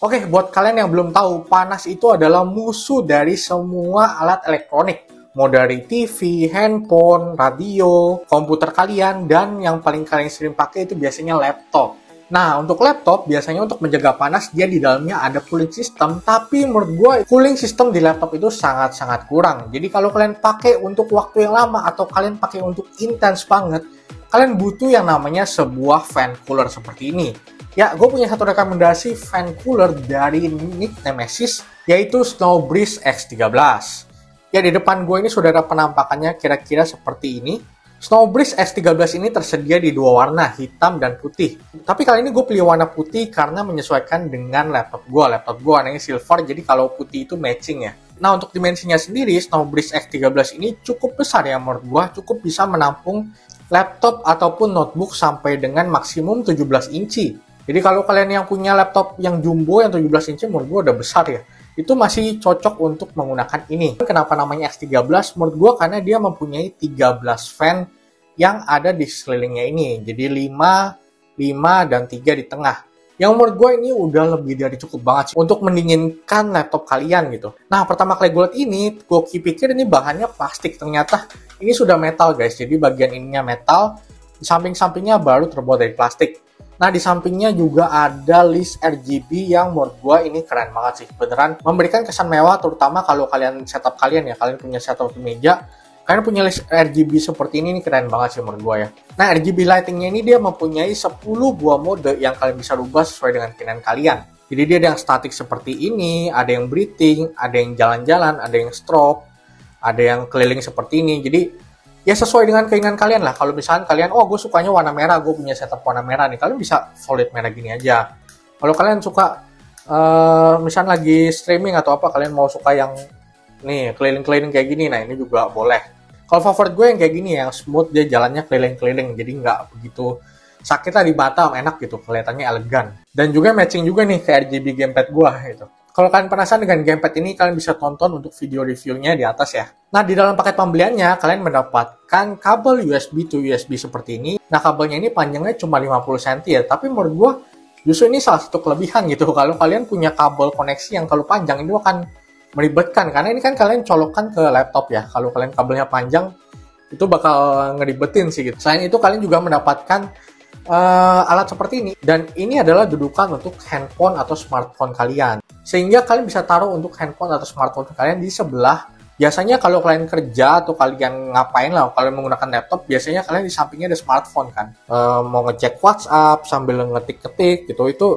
Oke, buat kalian yang belum tahu, panas itu adalah musuh dari semua alat elektronik. Mau dari TV, handphone, radio, komputer kalian, dan yang paling kalian sering pakai itu biasanya laptop. Nah, untuk laptop, biasanya untuk menjaga panas, dia di dalamnya ada cooling system, tapi menurut gue, cooling system di laptop itu sangat-sangat kurang. Jadi kalau kalian pakai untuk waktu yang lama, atau kalian pakai untuk intens banget, kalian butuh yang namanya sebuah fan cooler seperti ini. Ya, gue punya satu rekomendasi fan cooler dari Nic Nemesis, yaitu Snowbreeze X13. Ya, di depan gue ini sudah ada penampakannya kira-kira seperti ini. Snowbreeze X13 ini tersedia di dua warna, hitam dan putih. Tapi kali ini gue pilih warna putih karena menyesuaikan dengan laptop gue. Laptop gue warnanya silver, jadi kalau putih itu matching ya. Nah, untuk dimensinya sendiri, Snowbreeze X13 ini cukup besar ya menurut gue. Cukup bisa menampung laptop ataupun notebook sampai dengan maksimum 17 inci. Jadi kalau kalian yang punya laptop yang jumbo yang 17 inci menurut gue udah besar ya. Itu masih cocok untuk menggunakan ini. Kenapa namanya X13? Menurut gue karena dia mempunyai 13 fan yang ada di sekelilingnya ini. Jadi 5, 5, dan 3 di tengah. Yang menurut gue ini udah lebih dari cukup banget sih untuk mendinginkan laptop kalian gitu. Nah, pertama kali gue lihat ini, gue pikir ini bahannya plastik. Ternyata ini sudah metal guys. Jadi bagian ininya metal, samping-sampingnya baru terbuat dari plastik. Nah, di sampingnya juga ada list RGB yang menurut gue ini keren banget sih. Beneran memberikan kesan mewah, terutama kalau kalian setup kalian ya. Kalian punya setup di meja, kalian punya list RGB seperti ini keren banget sih menurut gue ya. Nah, RGB lightingnya ini dia mempunyai 10 buah mode yang kalian bisa rubah sesuai dengan keinginan kalian. Jadi dia ada yang statik seperti ini, ada yang breathing, ada yang jalan-jalan, ada yang strobe, ada yang keliling seperti ini. Jadi ya sesuai dengan keinginan kalian lah. Kalau misalnya kalian, oh gue sukanya warna merah, gue punya setup warna merah nih, kalian bisa solid merah gini aja. Kalau kalian suka, misalnya lagi streaming atau apa, kalian mau suka yang nih keliling-keliling kayak gini, nah ini juga boleh. Kalau favorit gue yang kayak gini, yang smooth, dia jalannya keliling-keliling, jadi nggak begitu sakit lah di mata, enak gitu, kelihatannya elegan. Dan juga matching juga nih ke RGB gamepad gue gitu. Kalau kalian penasaran dengan gamepad ini, kalian bisa tonton untuk video reviewnya di atas ya. Nah, di dalam paket pembeliannya, kalian mendapatkan kabel USB to USB seperti ini. Nah, kabelnya ini panjangnya cuma 50 cm ya, tapi menurut gue justru ini salah satu kelebihan gitu. Kalau kalian punya kabel koneksi yang terlalu panjang, ini akan meribetkan. Karena ini kan kalian colokkan ke laptop ya. Kalau kalian kabelnya panjang, itu bakal ngeribetin sih gitu. Selain itu, kalian juga mendapatkan alat seperti ini. Dan ini adalah dudukan untuk handphone atau smartphone kalian. Sehingga kalian bisa taruh untuk handphone atau smartphone kalian di sebelah. Biasanya kalau kalian kerja atau kalian ngapain lah, kalian menggunakan laptop, biasanya kalian di sampingnya ada smartphone kan. Mau ngecek WhatsApp sambil ngetik-ketik gitu, itu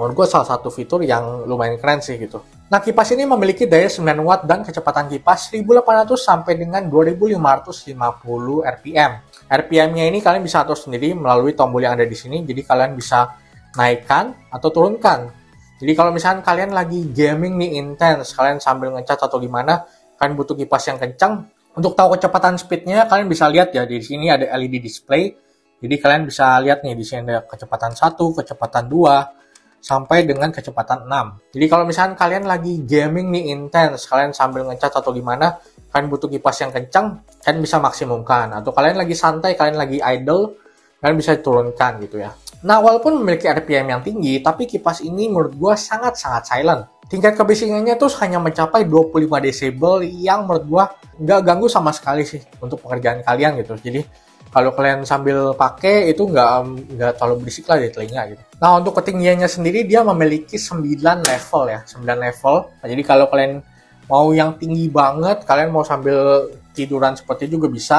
menurut gue salah satu fitur yang lumayan keren sih gitu. Nah, kipas ini memiliki daya 9 watt dan kecepatan kipas 1800 sampai dengan 2550 RPM. RPM-nya ini kalian bisa atur sendiri melalui tombol yang ada di sini, jadi kalian bisa naikkan atau turunkan. Jadi kalau misalnya kalian lagi gaming nih intens, kalian sambil ngecat atau gimana, kalian butuh kipas yang kencang. Untuk tahu kecepatan speednya, kalian bisa lihat ya di sini ada LED display. Jadi kalian bisa lihat nih di sini ada kecepatan 1, kecepatan 2, sampai dengan kecepatan 6. Jadi kalau misalnya kalian lagi gaming nih intens, kalian sambil ngecat atau gimana, kalian butuh kipas yang kencang, kalian bisa maksimumkan. Atau kalian lagi santai, kalian lagi idle, kalian bisa turunkan gitu ya. Nah, walaupun memiliki RPM yang tinggi, tapi kipas ini menurut gue sangat-sangat silent. Tingkat kebisikannya tuh hanya mencapai 25 desibel yang menurut gue nggak ganggu sama sekali sih untuk pekerjaan kalian gitu. Jadi kalau kalian sambil pakai itu nggak terlalu berisik lah di telinga gitu. Nah, untuk ketinggiannya sendiri dia memiliki 9 level ya, 9 level. Nah, jadi kalau kalian mau yang tinggi banget, kalian mau sambil tiduran seperti itu juga bisa.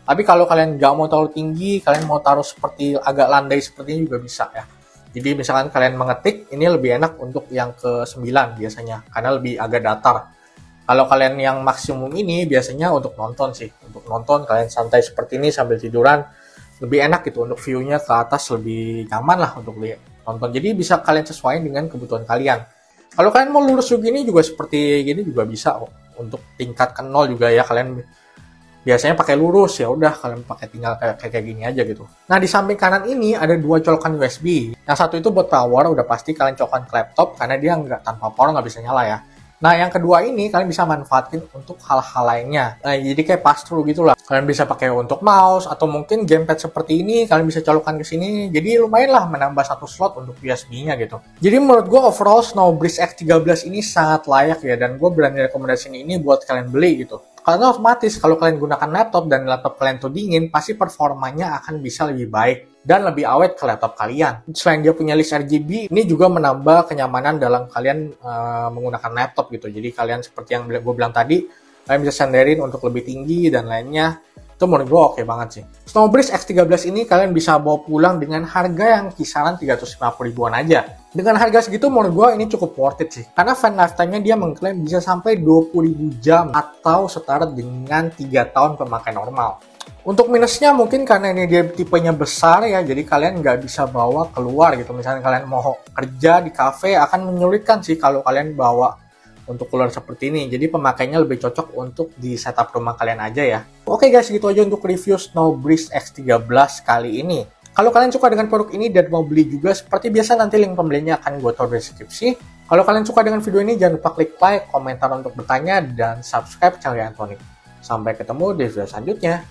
Tapi kalau kalian nggak mau terlalu tinggi, kalian mau taruh seperti agak landai seperti ini juga bisa ya. Jadi misalkan kalian mengetik, ini lebih enak untuk yang ke-9 biasanya, karena lebih agak datar. Kalau kalian yang maksimum ini biasanya untuk nonton sih. Untuk nonton kalian santai seperti ini sambil tiduran, lebih enak gitu. Untuk view-nya ke atas lebih nyaman lah untuk nonton. Jadi bisa kalian sesuaikan dengan kebutuhan kalian. Kalau kalian mau lurus begini juga seperti gini juga bisa kok. Untuk tingkat ke 0 juga ya, kalian biasanya pakai lurus, ya udah kalian pakai tinggal kayak gini aja gitu. Nah, di samping kanan ini ada 2 colokan USB. Yang satu itu buat power, udah pasti kalian colokan ke laptop karena dia nggak tanpa power nggak bisa nyala ya. Nah, yang kedua ini kalian bisa manfaatin untuk hal-hal lainnya. Nah, jadi kayak pass-through gitu lah. Kalian bisa pakai untuk mouse, atau mungkin gamepad seperti ini, kalian bisa colokan ke sini. Jadi lumayan lah menambah satu slot untuk USB-nya gitu. Jadi menurut gue overall Snowbreeze X13 ini sangat layak ya, dan gue berani rekomendasiin ini buat kalian beli gitu. Karena otomatis kalau kalian gunakan laptop dan laptop kalian tuh dingin, pasti performanya akan bisa lebih baik dan lebih awet ke laptop kalian. Selain dia punya list RGB, ini juga menambah kenyamanan dalam kalian menggunakan laptop gitu. Jadi kalian seperti yang gue bilang tadi, kalian bisa senderin untuk lebih tinggi dan lainnya. Itu menurut gue oke banget sih. Snowbreeze X13 ini kalian bisa bawa pulang dengan harga yang kisaran 350 ribuan aja. Dengan harga segitu menurut gue ini cukup worth it sih. Karena fan lifetime-nya dia mengklaim bisa sampai 20.000 jam atau setara dengan 3 tahun pemakaian normal. Untuk minusnya mungkin karena ini dia tipenya besar ya, jadi kalian nggak bisa bawa keluar gitu. Misalnya kalian mau kerja di cafe akan menyulitkan sih kalau kalian bawa untuk keluar seperti ini. Jadi pemakainya lebih cocok untuk di setup rumah kalian aja ya. Oke guys, gitu aja untuk review Snowbreeze X13 kali ini. Kalau kalian suka dengan produk ini dan mau beli juga, seperti biasa nanti link pembelinya akan gue taruh di deskripsi. Kalau kalian suka dengan video ini, jangan lupa klik like, komentar untuk bertanya, dan subscribe channel Antonic. Sampai ketemu di video selanjutnya.